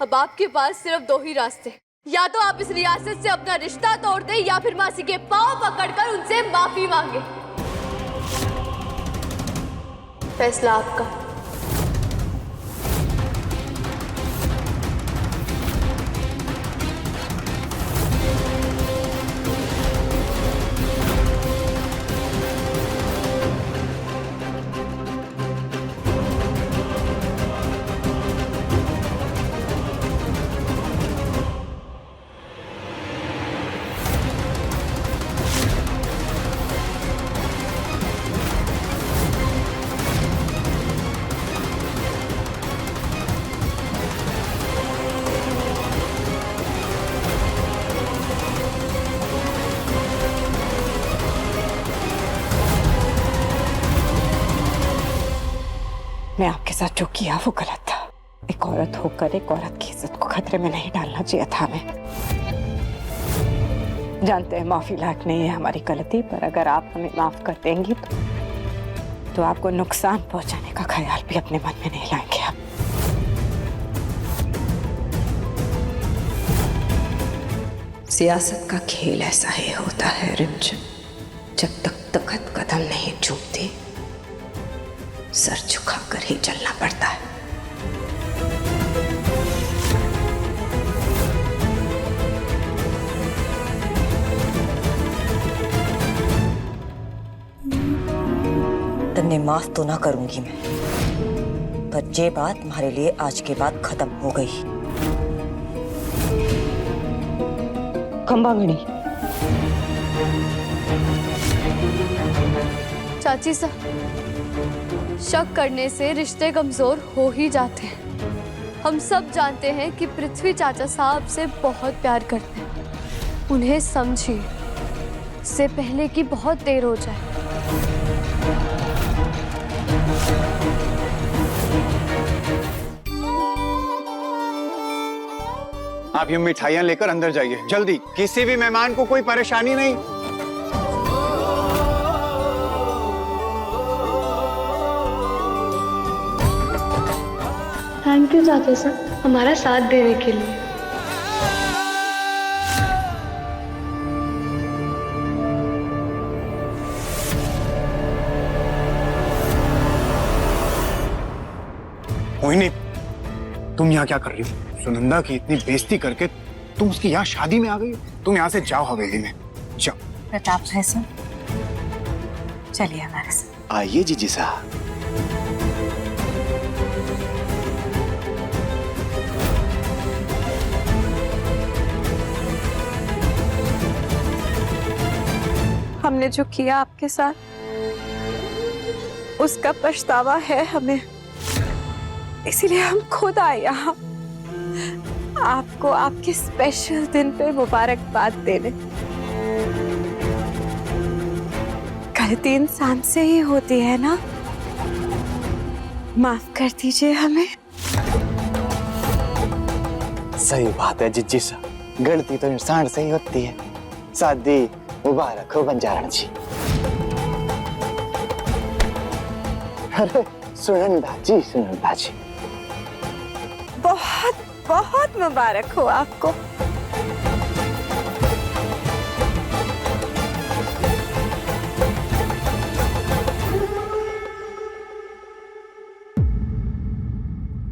अब आपके पास सिर्फ दो ही रास्ते, या तो आप इस रियासत से अपना रिश्ता तोड़ दें या फिर मासी के पांव पकड़कर उनसे माफी मांगे। फैसला आपका। मैं आपके साथ जो किया वो गलत था। एक औरत होकर एक औरत की इज्जत को खतरे में नहीं डालना चाहिए था हमें। जानते हैं माफी लायक नहीं है हमारी गलती, पर अगर आप हमें माफ कर देंगी तो आपको नुकसान पहुंचाने का ख्याल भी अपने मन में नहीं लाएंगे आप। सियासत का खेल ऐसा ही होता है रिमझिम, जब तक तख्त कदम नहीं चूकती सर झुकाकर ही चलना पड़ता है। तन्ने माफ तो ना करूंगी मैं, पर ये बात तुम्हारे लिए आज के बाद खत्म हो गई। खंबांगड़ी चाची साहब, शक करने से रिश्ते कमजोर हो ही जाते हैं। हम सब जानते हैं कि पृथ्वी चाचा साहब से बहुत प्यार करते हैं। उन्हें समझिए, इससे पहले कि बहुत देर हो जाए। आप ये मिठाइयाँ लेकर अंदर जाइए जल्दी, किसी भी मेहमान को कोई परेशानी नहीं। थैंक यू चाचा साहब, हमारा साथ देने के लिए। मोहिनी, तुम यहाँ क्या कर रही हो? सुनंदा की इतनी बेइज्जती करके तुम उसकी यहाँ शादी में आ गई। तुम यहाँ से जाओ हवेली में जाओ। प्रताप भाई साहब, चलिए हमारे साथ। आइए जीजी साहब। हमने जो किया आपके साथ उसका पछतावा है हमें, इसीलिए हम खुद आए यहाँ आपको आपके स्पेशल दिन पे मुबारकबाद देने। गलती इंसान से ही होती है ना, माफ कर दीजिए हमें। सही बात है जीजी साहब, गलती तो इंसान से ही होती है। शादी मुबारक हो बंजारण जी। अरे सुनंदा जी, सुनंदा जी, बहुत बहुत मुबारक हो आपको।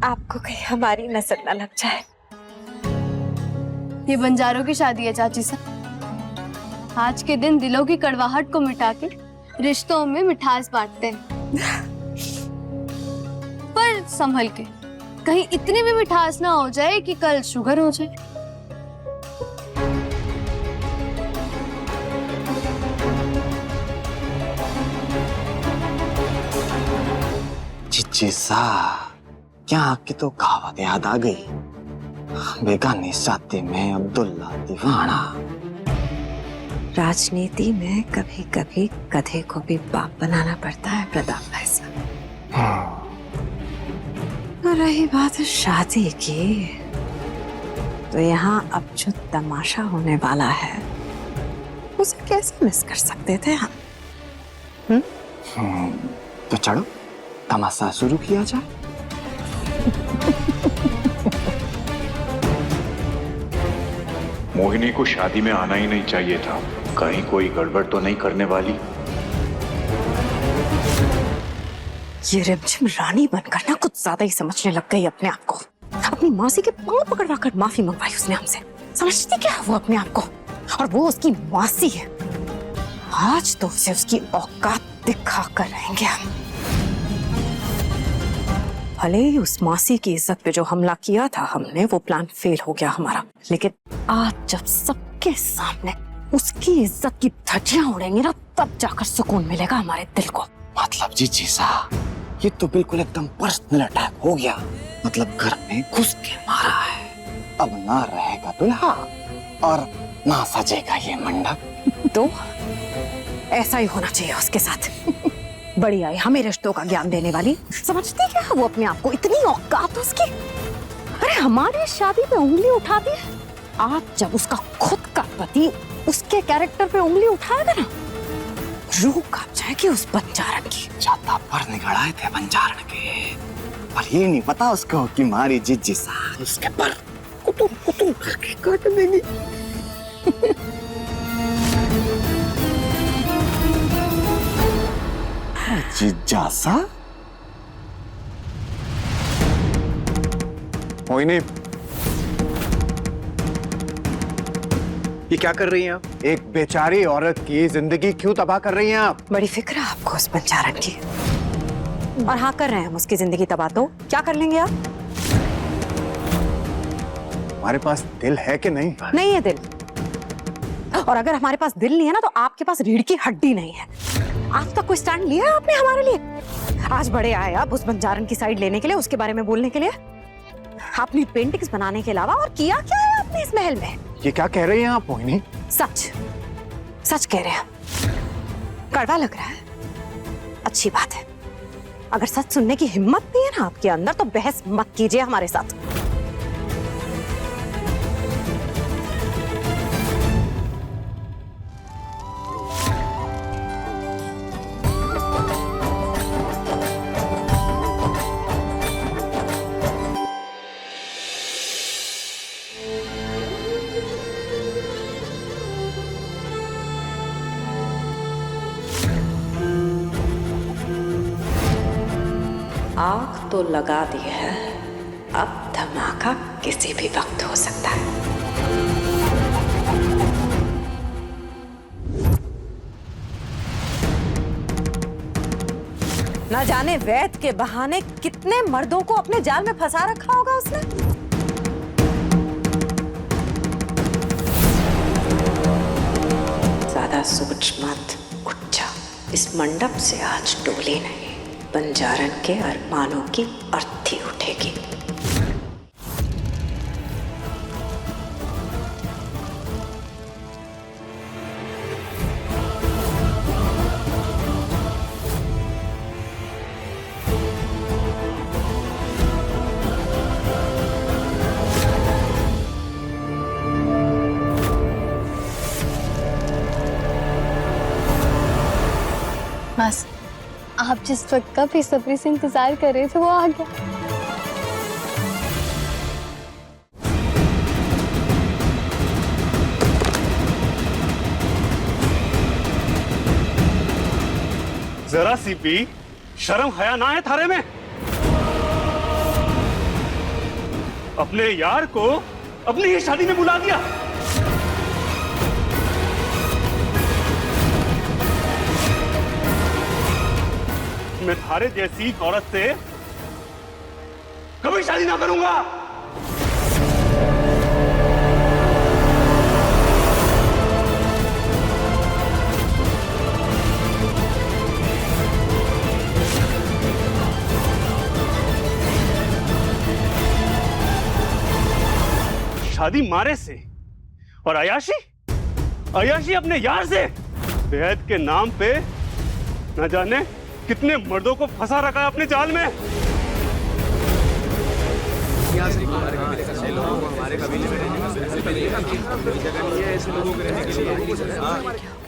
आपको कहीं हमारी नजर न लग जाए। ये बंजारों की शादी है चाची साहब। आज के दिन दिलों की कड़वाहट को मिटा के रिश्तों में मिठास बांटते हैं। पर संभल के, कहीं इतनी भी मिठास ना हो जाए कि कल शुगर हो जाए। जीजी साहब, यहाँ की तो कहावत याद आ गई, बेगानी शादी में अब्दुल्ला दीवाना। राजनीति में कभी कभी गधे को भी बाप बनाना पड़ता है प्रताप भाई साहब। और रही बात शादी की, तो यहाँ अब जो तमाशा होने वाला है उसे कैसे मिस कर सकते थे हम? तो चलो तमाशा शुरू किया जाए। मोहिनी को शादी में आना ही नहीं चाहिए था। कहीं कोई गड़बड़ तो नहीं करने वाली। ये रिमझिम रानी बनकर ना कुछ ज्यादा ही समझने लग गई अपने आप को। अपनी मौसी के पांव पकड़वा कर माफी मंगवाई उसने हमसे। समझती क्या है वो अपने आप को? और वो उसकी मौसी है। आज तो उसे उसकी औकात दिखा कर रहेंगे हम। भले ही उस मौसी की इज्जत पे जो हमला किया था हमने, वो प्लान फेल हो गया हमारा, लेकिन आज जब सबके सामने उसकी इज्जत की धज्जियां उड़ेंगी ना, तब जाकर सुकून मिलेगा हमारे दिल को। मतलब जीजी साहब, ये तो बिल्कुल एकदम पर्सनल अटैक हो गया। मतलब घर में घुस के मारा है। अब ना रहेगा दुल्हा और ना सजेगा ये मंडप। तो ऐसा ही होना चाहिए उसके साथ। बड़ी आई हमें रिश्तों का ज्ञान देने वाली। समझती क्या है वो अपने आप को? इतनी औकात उसकी। अरे हमारी शादी पे उंगली उठाती है। आज जब उसका खुद का पति उसके कैरेक्टर पे उंगली उठाएगा ना, रूह कांप जाएगी उस बंजारन की। ज्यादा पर निकलाए थे बंजारण के, पर ये नहीं पता उसको कि हमारी जीजी साहब उसके पर कुतुर कुतुर करके काट देगी। जीजा सा मोहिनी, ये क्या कर रही हैं आप? एक बेचारी औरत की जिंदगी क्यों तबाह कर रही हैं आप? बड़ी फिक्र है आपको उस बंजारन की। और हाँ, कर रहे हैं हम उसकी जिंदगी तबाह। तो क्या कर लेंगे आप? हमारे पास दिल है कि नहीं? नहीं है दिल। और अगर हमारे पास दिल नहीं है ना, तो आपके पास रीढ़ की हड्डी नहीं है। आज तक कोई स्टैंड लिया है आपने हमारे लिए? आज बड़े आए आप उस बंजारन की साइड लेने के लिए, उसके बारे में बोलने के लिए। आपने पेंटिंग्स बनाने के अलावा और किया क्या है आपने इस महल में? ये क्या कह रही हैं आप मोहिनी? सच सच कह रहे हैं। कड़वा लग रहा है, अच्छी बात है। अगर सच सुनने की हिम्मत नहीं है ना आपके अंदर, तो बहस मत कीजिए हमारे साथ। आग तो लगा दी है, अब धमाका किसी भी वक्त हो सकता है। न जाने वैद के बहाने कितने मर्दों को अपने जाल में फंसा रखा होगा उसने। ज्यादा सोच मत, उठ जा। इस मंडप से आज डोली नहीं, बंजारन के अरमानों की अर्थी उठेगी। बस आप जिस वक्त का बेसब्री से इंतजार कर रहे थे वो आ गया। जरा सी भी शर्म हया ना है थारे में? अपने यार को अपनी ही शादी में बुला दिया। मैं थारे जैसी औरत से कभी शादी ना करूंगा। शादी मारे से और अयाशी अयाशी अपने यार से। बेहद के नाम पे न जाने कितने मर्दों को फंसा रखा है अपने जाल में।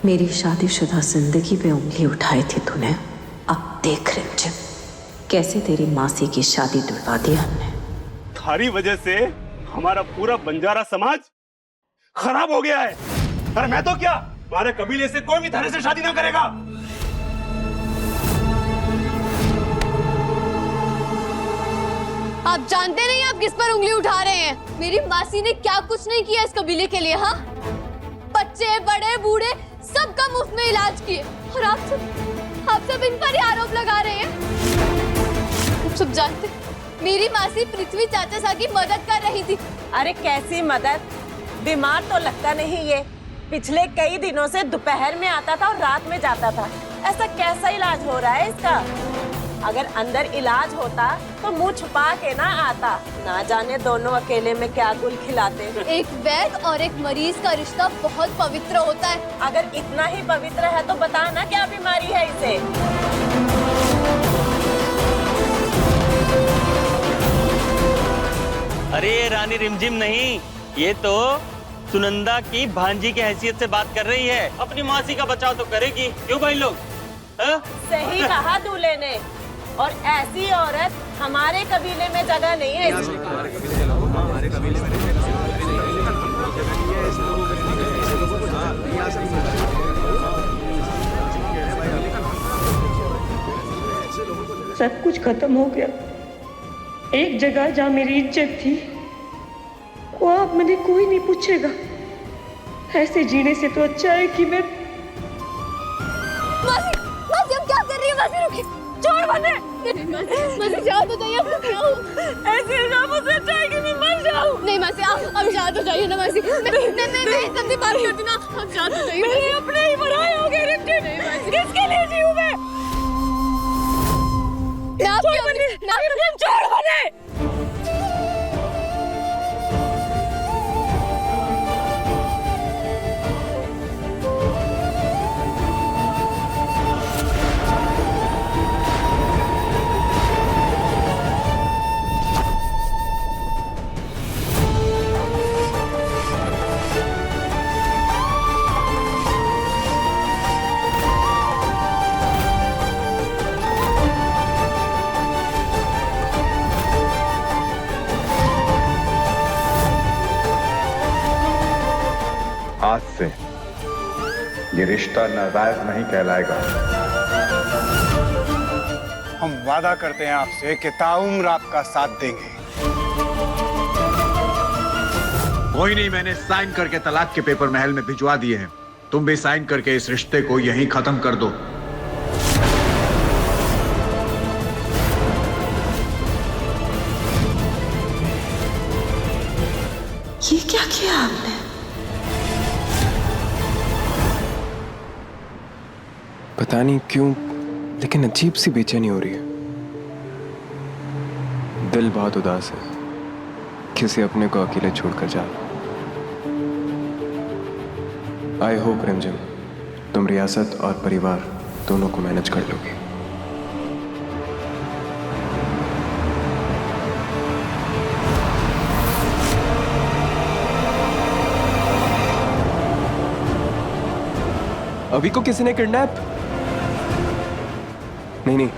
मेरी शादीशुदा जिंदगी पे उंगली उठाई थी तूने। अब देख रिमझिम, कैसे तेरी मासी की शादी तुड़वा दी हमने। थारी वजह से हमारा पूरा बंजारा समाज खराब हो गया है। अरे मैं तो क्या, हमारे कबीले से कोई भी धरे से शादी ना करेगा। आप जानते नहीं आप किस पर उंगली उठा रहे हैं। मेरी मासी ने क्या कुछ नहीं किया इस कबीले के लिए। हाँ, बच्चे बड़े बूढ़े सबका मुफ्त में इलाज किए, और आप सब इन पर ही आरोप लगा रहे हैं। आप सब जानते मेरी मासी पृथ्वी चाचा सा की मदद कर रही थी। अरे कैसी मदद, बीमार तो लगता नहीं ये। पिछले कई दिनों से दोपहर में आता था और रात में जाता था। ऐसा कैसा इलाज हो रहा है इसका? अगर अंदर इलाज होता तो मुंह छुपा के ना आता। ना जाने दोनों अकेले में क्या गुल खिलाते हैं। एक वैद्य और एक मरीज का रिश्ता बहुत पवित्र होता है। अगर इतना ही पवित्र है तो बता ना क्या बीमारी है इसे। अरे रानी रिमझिम नहीं, ये तो सुनंदा की भांजी की हैसियत से बात कर रही है। अपनी मासी का बचाव तो करेगी, क्यों भाई लोग? सही कहा दूल्हे ने, और ऐसी औरत हमारे कबीले में जगह नहीं है। सब कुछ खत्म हो गया। एक जगह जहाँ मेरी इज्जत थी वो अब मुझे कोई नहीं पूछेगा। ऐसे जीने से तो अच्छा है कि मैं मासी, मासी हम क्या कर रही है? मासी रुकिए, छोड़ मुझे। मासी शांत हो जाइए, ऐसे मुझसे अच्छा है कि मैं मर जाऊं। नहीं मासी, आप शांत हो जाइए ना मासी। मैं सबसे बात करती ना, आप शांत हो जाइए। मैंने अपने ही बनाए हो गए रिमझिम। किसके लिए जीऊं मैं? छोड़ मुझे। आज से ये रिश्ता नाजायज नहीं कहलाएगा। हम वादा करते हैं आपसे कि ताउम्र आपका साथ देंगे। कोई नहीं, मैंने साइन करके तलाक के पेपर महल में भिजवा दिए हैं। तुम भी साइन करके इस रिश्ते को यहीं खत्म कर दो। ये क्या किया आपने? पता नहीं क्यों, लेकिन अजीब सी बेचैनी हो रही है। दिल बहुत उदास है, किसी अपने को अकेले छोड़कर जा। आई होप रिमझिम तुम रियासत और परिवार दोनों को मैनेज कर लोगे। अभी को किसी ने किडनैप? नहीं,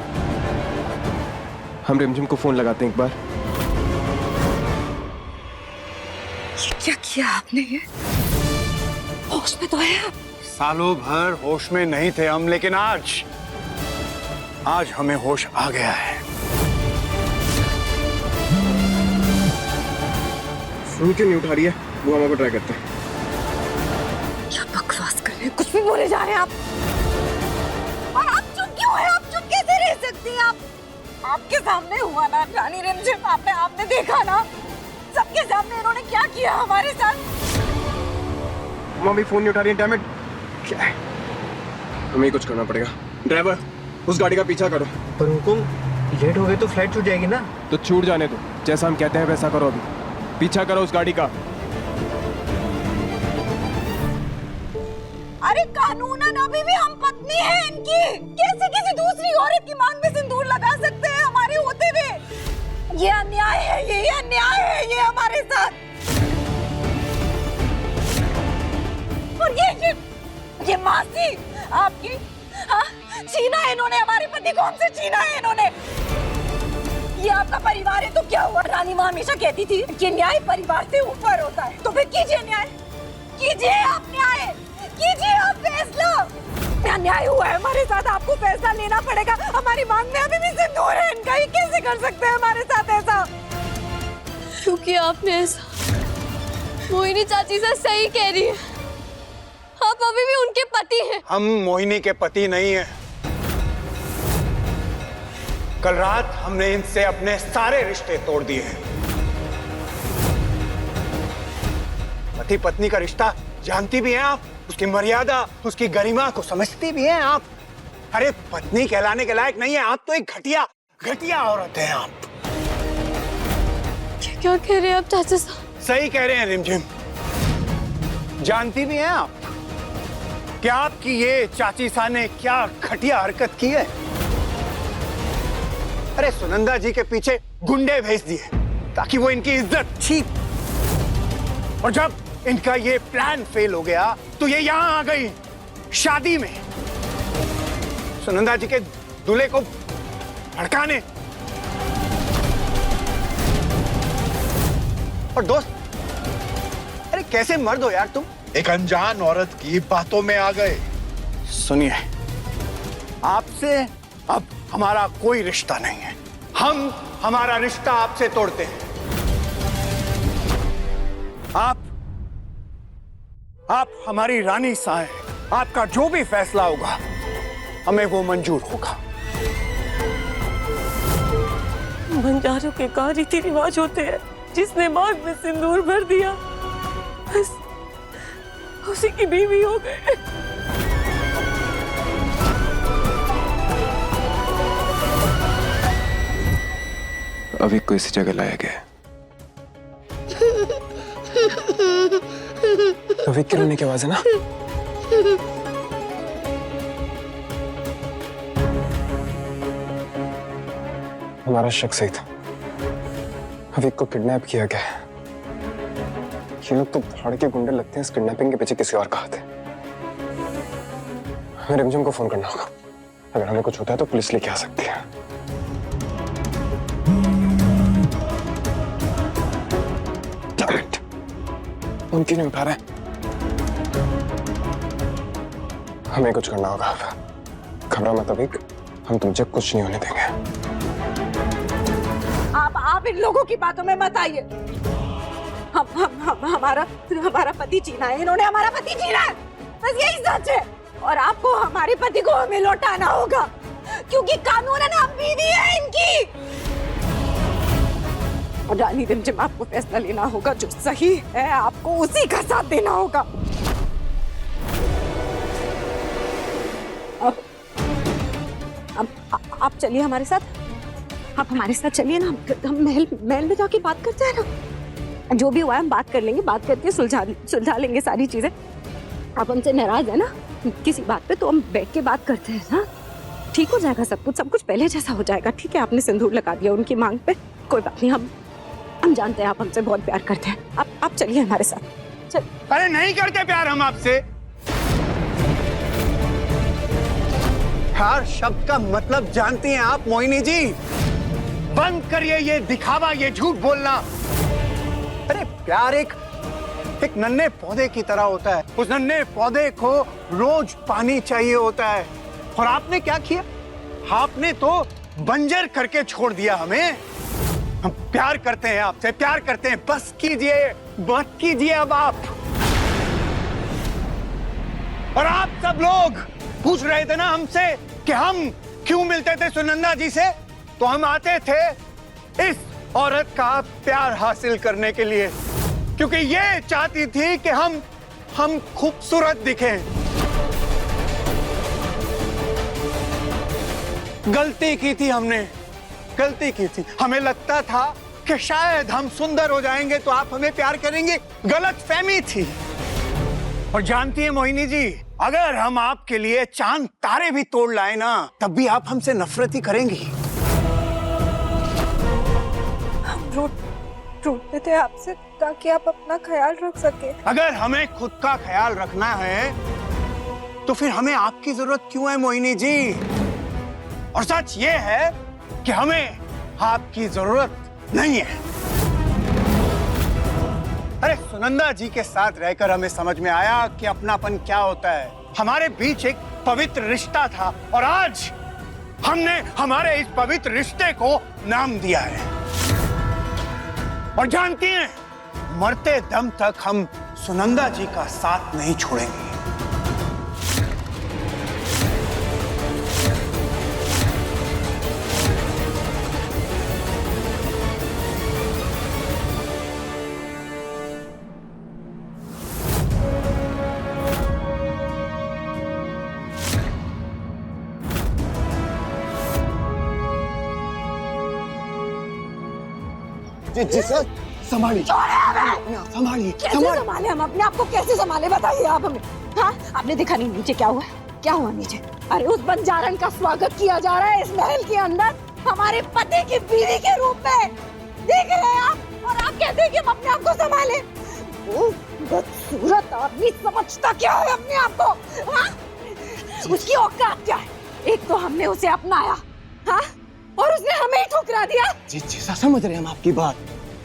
हम रिमझिम को फोन लगाते हैं एक बार। क्या किया आपने? ये होश में तो है आप? सालों भर होश में नहीं थे हम, लेकिन आज हमें होश आ गया है। फोन क्यों नहीं उठा रही है? वो हमारे को ट्राई करते हैं। क्या बकवास कर रहे हैं? कुछ भी बोले जा रहे हैं आप। और आप चुप क्यों हैं? आप चुप कैसे रह सकती हैं? आपके सामने हुआ ना रानी रिमझिम, आपने देखा ना सबके सामने इन्होंने क्या किया हमारे साथ। मम्मी फोन नहीं उठा रही है। डैम इट, क्या है? हमें कुछ करना पड़ेगा। ड्राइवर, उस गाड़ी का पीछा करो। पर हुकुम, लेट हो गए तो फ्लाइट छूट जाएगी ना। तो छूट जाने दो, जैसा हम कहते हैं वैसा करो। अभी पीछा करो उस गाड़ी का। अरे कानूनन अभी भी हम पत्नी हैं इनकी। कैसे किसी दूसरी औरत की मांग में सिंदूर लगा सकते हैं हमारे होते हुए? ये अन्याय है, ये अन्याय है ये हमारे साथ। और ये मासी आपकी, हाँ, छीना है इन्होंने हमारे पति को, हमसे छीना है इन्होंने। ये आपका परिवार है तो क्या हुआ? रानी माँ हमेशा कहती थी कि न्याय परिवार से ऊपर होता है, तो फिर कीजिए न्याय। कीजिए आप न्याय, कीजिए आप फैसला। अन्याय हुआ है हमारे साथ, आपको फैसला लेना पड़ेगा। हमारी मांग में अभी भी सिंदूर है इनका, ये कैसे कर सकते हैं हमारे साथ ऐसा? क्योंकि आपने ऐसा मोहिनी चाची से सही कह रही है, आप अभी भी उनके पति हैं। हम मोहिनी के पति नहीं हैं। कल रात हमने इनसे अपने सारे रिश्ते तोड़ दिए हैं। पति पत्नी का रिश्ता जानती भी हैं आप, उसकी मर्यादा, उसकी गरिमा को समझती भी हैं आप। अरे पत्नी कहलाने के लायक नहीं है आप, तो एक घटिया औरत हैं आप। क्या कह रहे हैं आप चाचा साहब? सही कह रहे हैं रिमझिम। जानती भी हैं आप कि आपकी ये चाची सा ने क्या घटिया हरकत की है। अरे सुनंदा जी के पीछे गुंडे भेज दिए ताकि वो इनकी इज्जत छीन, और जब इनका ये प्लान फेल हो गया तो ये यहां आ गई शादी में सुनंदा जी के दूल्हे को भड़काने। और दोस्त, अरे कैसे मर्द हो यार तुम, एक अनजान औरत की बातों में आ गए। सुनिए, आपसे अब हमारा कोई रिश्ता नहीं है। हम हमारा रिश्ता आपसे तोड़ते हैं। आप हमारी रानी सा हैं। आपका जो भी फैसला होगा हमें वो मंजूर होगा। बंजारों के का रीति रिवाज होते हैं, जिसने मांग में सिंदूर भर दिया बस उसी की बीवी हो गए। अभी को इसी जगह लाया गया। अभी की रोने की आवाज है ना? हमारा शक सही था, अविक को किडनैप किया गया है। ये लोग तो भाड़ के गुंडे लगते हैं, इस किडनैपिंग के पीछे किसी और का हाथ है। हमें रिमझिम को फोन करना होगा, अगर हमें कुछ होता है तो पुलिस लेके आ सकती है। उनकी नहीं उठा रहे, हमें कुछ करना होगा। घबरा मत अविक, हम तुझे कुछ नहीं होने देंगे। आप इन लोगों की बातों में मत आइए। हमारा पति जीना है, इन्होंने हमारा पति जीना है, बस यही सच है। और आपको हमारे पति को हमें लौटाना होगा, क्योंकि कानूनन हम बीवी है इनकी। और रानी रिमझिम, आपको फैसला लेना होगा, जो सही है आपको उसी का साथ देना होगा। अब आप चलिए हमारे साथ, आप हमारे साथ चलिए ना। हम महल में जाके बात करते हैं ना, जो भी हुआ है हम बात कर लेंगे, बात करके सुलझा लेंगे सारी चीजें। आप हमसे नाराज है ना किसी बात पे, तो हम बैठ के बात करते हैं ना, ठीक हो जाएगा सब कुछ पहले जैसा हो जाएगा। ठीक है, आपने सिंदूर लगा दिया उनकी मांग पे, कोई बात नहीं। हम जानते हैं आप हमसे बहुत प्यार करते हैं। आप चलिए हमारे साथ। चल। अरे नहीं करते प्यार हम आपसे। हर शब्द का मतलब जानती हैं आप मोहिनी जी। बंद करिए ये दिखावा, ये झूठ बोलना। अरे प्यार एक नन्हे पौधे की तरह होता है। उस नन्हे पौधे को रोज पानी चाहिए होता है। और आपने क्या किया? आपने तो बंजर करके छोड़ दिया हमें। हम प्यार करते हैं आपसे, प्यार करते हैं। बस कीजिए, मत कीजिए अब आप। और आप सब लोग पूछ रहे थे ना हमसे कि हम क्यों मिलते थे सुनंदा जी से, तो हम आते थे इस औरत का प्यार हासिल करने के लिए, क्योंकि ये चाहती थी कि हम खूबसूरत दिखें। गलती की थी हमने, गलती की थी। हमें लगता था कि शायद हम सुंदर हो जाएंगे तो आप हमें प्यार करेंगे। गलत फहमी थी। और जानती है मोहिनी जी, अगर हम आपके लिए चांद तारे भी तोड़ लाए ना, तब भी आप हमसे नफरत ही करेंगी। हम रूठते थे आपसे ताकि आप अपना ख्याल रख सके। अगर हमें खुद का ख्याल रखना है तो फिर हमें आपकी जरूरत क्यों है मोहिनी जी? और सच ये है कि हमें आपकी जरूरत नहीं है। अरे सुनंदा जी के साथ रहकर हमें समझ में आया कि अपनापन क्या होता है। हमारे बीच एक पवित्र रिश्ता था और आज हमने हमारे इस पवित्र रिश्ते को नाम दिया है। और जानती हैं, मरते दम तक हम सुनंदा जी का साथ नहीं छोड़ेंगे। जी सर, संभालिए संभालिए। कैसे संभाले हम अपने आप को, कैसे संभाले बताइए आप हमें। हाँ, आपने देखा नहीं नीचे क्या हुआ? क्या हुआ नीचे? अरे उस बंजारन का स्वागत किया जा रहा है इस महल के अंदर हमारे पति की बीवी के रूप में। देख रहे हैं आप, और आप कहते हैं कि हम अपने आप को संभाले। वो बदसूरत आदमी समझता क्या है अपने आप को? हाँ? उसकी औकात क्या है? एक तो हमने उसे अपनाया, हाँ, और उसने हमें ही ठुकरा दिया। जी सर, समझ रहे हैं हम आपकी बात,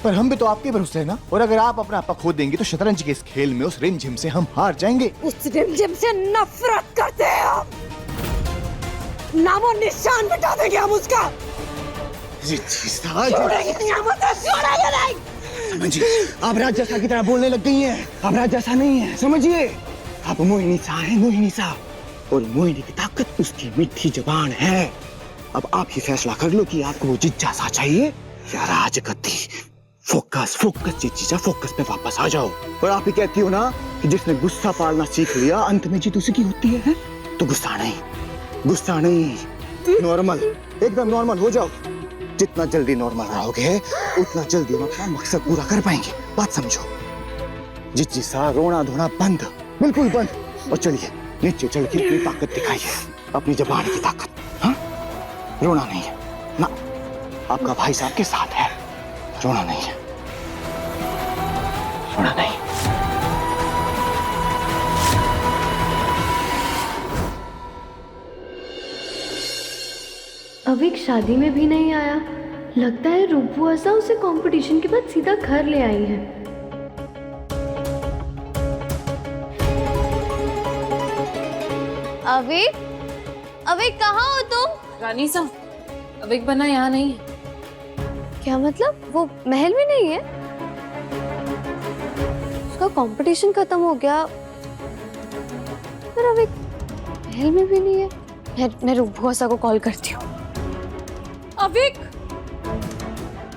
पर हम भी तो आपके भरोसे हैं ना। और अगर आप अपना आपा खो देंगी तो शतरंज के इस खेल में उस रिमझिम से हम हार जाएंगे। उस रिमझिम से नफरत करते हैं हम, नामो निशान मिटा देंगे हम उसका। जी सर, छोड़ेंगे नहीं हम उसे, छोड़ेंगे नहीं। समझिए, आप राजसा की तरह बोलने लग गई हैं। आप राजसा नहीं है, समझिए। आप मोहिनी सा है, मोहिनी सा, और मोहिनी की ताकत उसकी मीठी जुबान है। अब आप ही फैसला कर लो कि आपको वो जिज्जा सा चाहिए या राजगद्दी। फोकस फोकस जिज्जा, फोकस पे वापस आ जाओ। और आप ही कहती हो ना कि जिसने गुस्सा पालना सीख लिया अंत में जीत उसी की होती है? तो गुस्सा नहीं, नॉर्मल, एकदम नॉर्मल हो जाओ। जितना जल्दी नॉर्मल रहोगे उतना जल्दी हम अपना मकसद पूरा कर पाएंगे। बात समझो। जिज्जी सा, रोना धोना बंद, बिल्कुल बंद। और चलिए नीचे चल के अपनी ताकत दिखाइए, अपनी जबान की ताकत। हाँ, रोना नहीं है ना, आपका भाई साहब के साथ है। रोना नहीं है, रोना नहीं। अविक शादी में भी नहीं आया। लगता है रूपू आसा उसे कंपटीशन के बाद सीधा घर ले आई है। अविक, अविक कहाँ हो तुम? रानी साहब, अविक बना यहाँ नहीं है। क्या मतलब? वो महल में नहीं है? उसका कंपटीशन खत्म हो गया, पर अविक महल में भी नहीं है। मैं रूपू आसा को कॉल करती हूँ। अविक,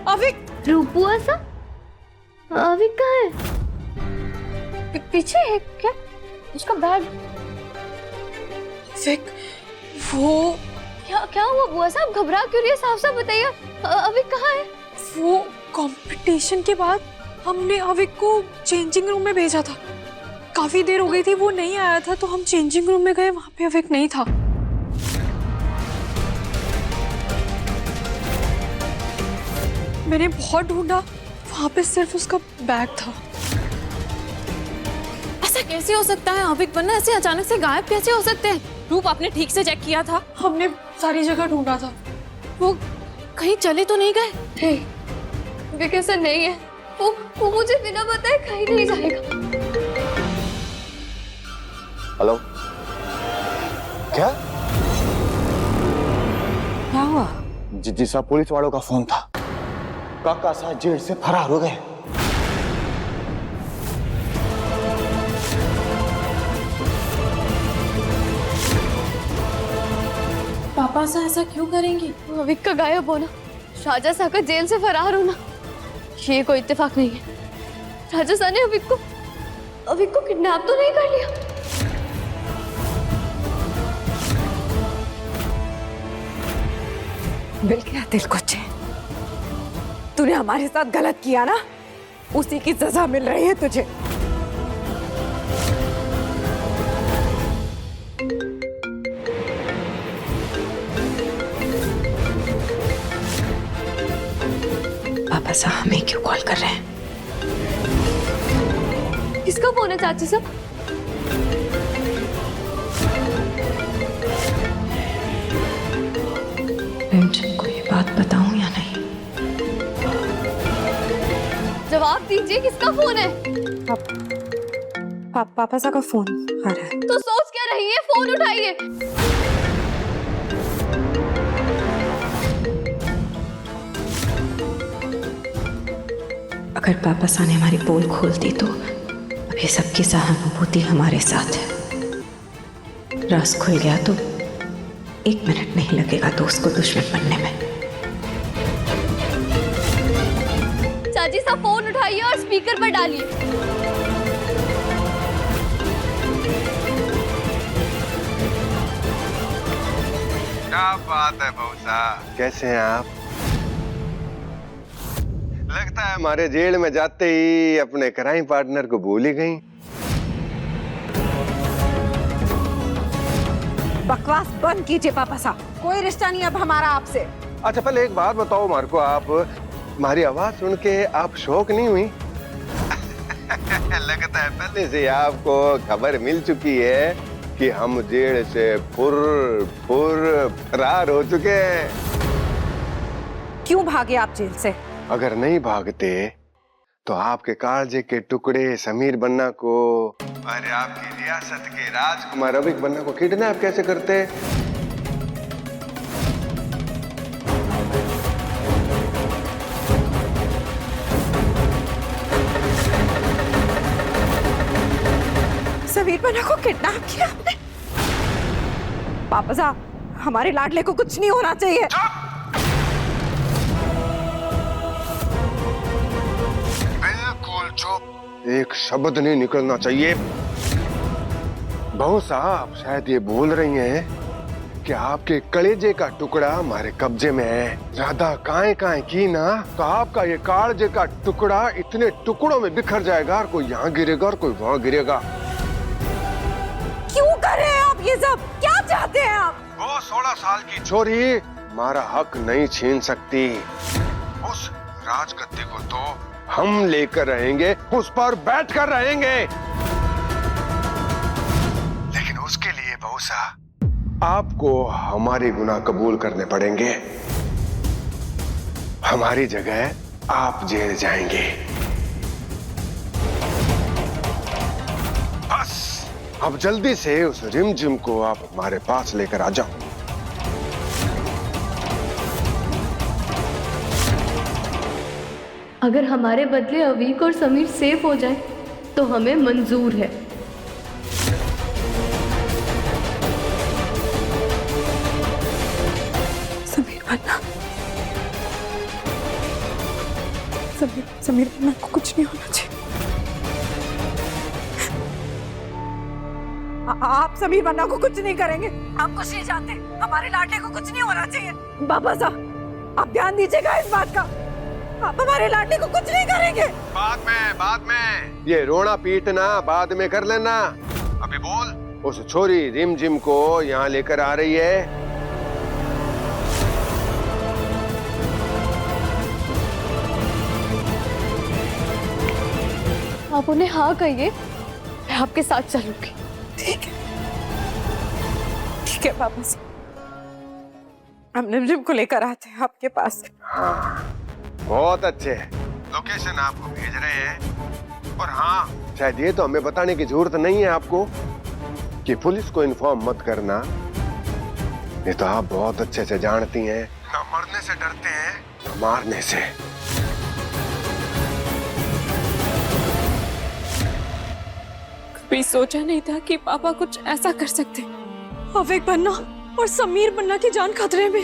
अविक, रूपू आसा, अविक कहाँ है? पीछे है क्या? उसका बैग। अविक, वो क्या हुआ बुआ साहब? घबरा क्यों रही है? साफ साफ बताइए, अविक कहाँ है? वो कंपटीशन के बाद हमने अविक को चेंजिंग रूम में भेजा था। काफी देर हो गई थी वो नहीं आया था, तो हम चेंजिंग रूम में गए, वहां पे अविक नहीं था। मैंने बहुत ढूंढा, वहां पे सिर्फ उसका बैग था। ऐसा कैसे हो सकता है? अविक बन्ना ऐसे अचानक से गायब कैसे हो सकते हैं? रूप आपने ठीक से चेक किया था? हमने सारी जगह ढूंढा था, वो कहीं चले तो नहीं गए? नहीं, अविक ऐसा नहीं है। वो मुझे बिना बताए कहीं नहीं जाएगा। हेलो, क्या हुआ? जिज्जी साहब, पुलिस वालों का फोन था। काका साहब जेल से फरार हो गए। पापा से ऐसा क्यों करेंगी? अविक का गायब होना, राजा साहब का जेल से फरार होना, ये कोई इत्तेफाक नहीं है। राजा साहब ने अविक को किडनैप तो नहीं कर लिया? मिल गया दिल को चैन। तूने हमारे साथ गलत किया ना, उसी की सजा मिल रही है तुझे। पापा साहब हमें क्यों कॉल कर रहे हैं? किसका फोन है चाची साहब? रिमझिम को ये बात बताऊं या नहीं? जवाब जवाब दीजिए, किसका फोन है? पापा सा का फोन आ रहा है। तो सोच क्या रही है, फोन उठाइए। अगर पापा सा ने हमारी पोल खोल दी तो अभी सबकी सहानुभूति हमारे साथ है। राज खुल गया तो 1 मिनट नहीं लगेगा दोस्त को दुश्मन बनने में। चाची साहब फोन उठाइए और स्पीकर पर डालिए। क्या बात है बहू साहब, कैसे हैं आप? लगता है हमारे जेल में जाते ही अपने क्राइम पार्टनर को भूल ही गई। बकवास बंद कीजिए पापा साहब, कोई रिश्ता नहीं अब हमारा आपसे। अच्छा पहले एक बात बताओ मार को, आप हमारी आवाज सुन के आप शौक नहीं हुई? लगता है पहले से आपको खबर मिल चुकी है कि हम जेल से फरार हो चुके हैं। क्यों भागे आप जेल से? अगर नहीं भागते तो आपके कालजे के टुकड़े समीर बन्ना को और आपकी रियासत के राजकुमार अविक बन्ना को किडनैप कैसे करते? समीर बन्ना को किडनैप किया आपने? पापा साहब हमारे लाडले को कुछ नहीं होना चाहिए। बिल्कुल चुप, एक शब्द नहीं निकलना चाहिए। बहू साहब शायद ये बोल रही हैं कि आपके कलेजे का टुकड़ा हमारे कब्जे में है। ज्यादा काएं की ना तो आपका ये कालजे का टुकड़ा इतने टुकड़ों में बिखर जाएगा, और कोई यहाँ गिरेगा और कोई वहाँ गिरेगा। क्यों कर रहे हैं आप ये सब? क्या चाहते हैं आप? वो 16 साल की छोरी हमारा हक नहीं छीन सकती। उस राजगद्दी को तो हम लेकर रहेंगे, उस पर बैठकर रहेंगे। लेकिन उसके लिए बहुसा आपको हमारे गुनाह कबूल करने पड़ेंगे। हमारी जगह आप जेल जाएंगे। बस अब जल्दी से उस रिमझिम को आप हमारे पास लेकर आ जाओ। अगर हमारे बदले अवीक और समीर सेफ हो जाए तो हमें मंजूर है। समीर बन्ना, समीर बन्ना को कुछ नहीं होना चाहिए। आप समीर बन्ना को कुछ नहीं करेंगे। हम कुछ नहीं जानते, हमारे लाडले को कुछ नहीं होना चाहिए। बाबा साहब आप ध्यान दीजिएगा इस बात का, आप हमारे लाडले को कुछ नहीं करेंगे। बाद में ये रोना पीटना बाद में कर लेना। अभी बोल, उस छोरी रिमझिम को यहाँ लेकर आ रही है। आप उन्हें हाँ कहिए, मैं आपके साथ चलूंगी। ठीक है पापा जी, हम रिमझिम को लेकर आते हैं आपके पास। हाँ बहुत अच्छे, लोकेशन आपको भेज रहे हैं। और हाँ शायद ये तो हमें बताने की जरूरत नहीं है आपको कि पुलिस को इन्फॉर्म मत करना। ये तो आप बहुत अच्छे से जानती हैं, ना मरने से डरते हैं ना मारने से। कभी सोचा नहीं था कि पापा कुछ ऐसा कर सकते। अविक बन्ना और समीर बन्ना की जान खतरे में।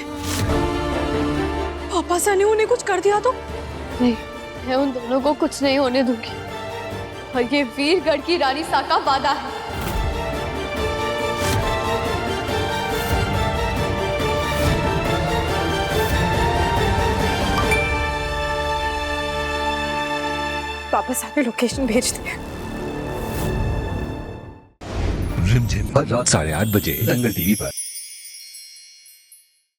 पापा सा ने उन्हें कुछ कर दिया तो? नहीं, मैं उन दोनों को कुछ नहीं होने दूंगी। और ये वीरगढ़ की रानी सा का वादा है। पापा साहब ने लोकेशन भेज दी है। रिमझिम हर रात 8:30 बजे दंगल टीवी पर।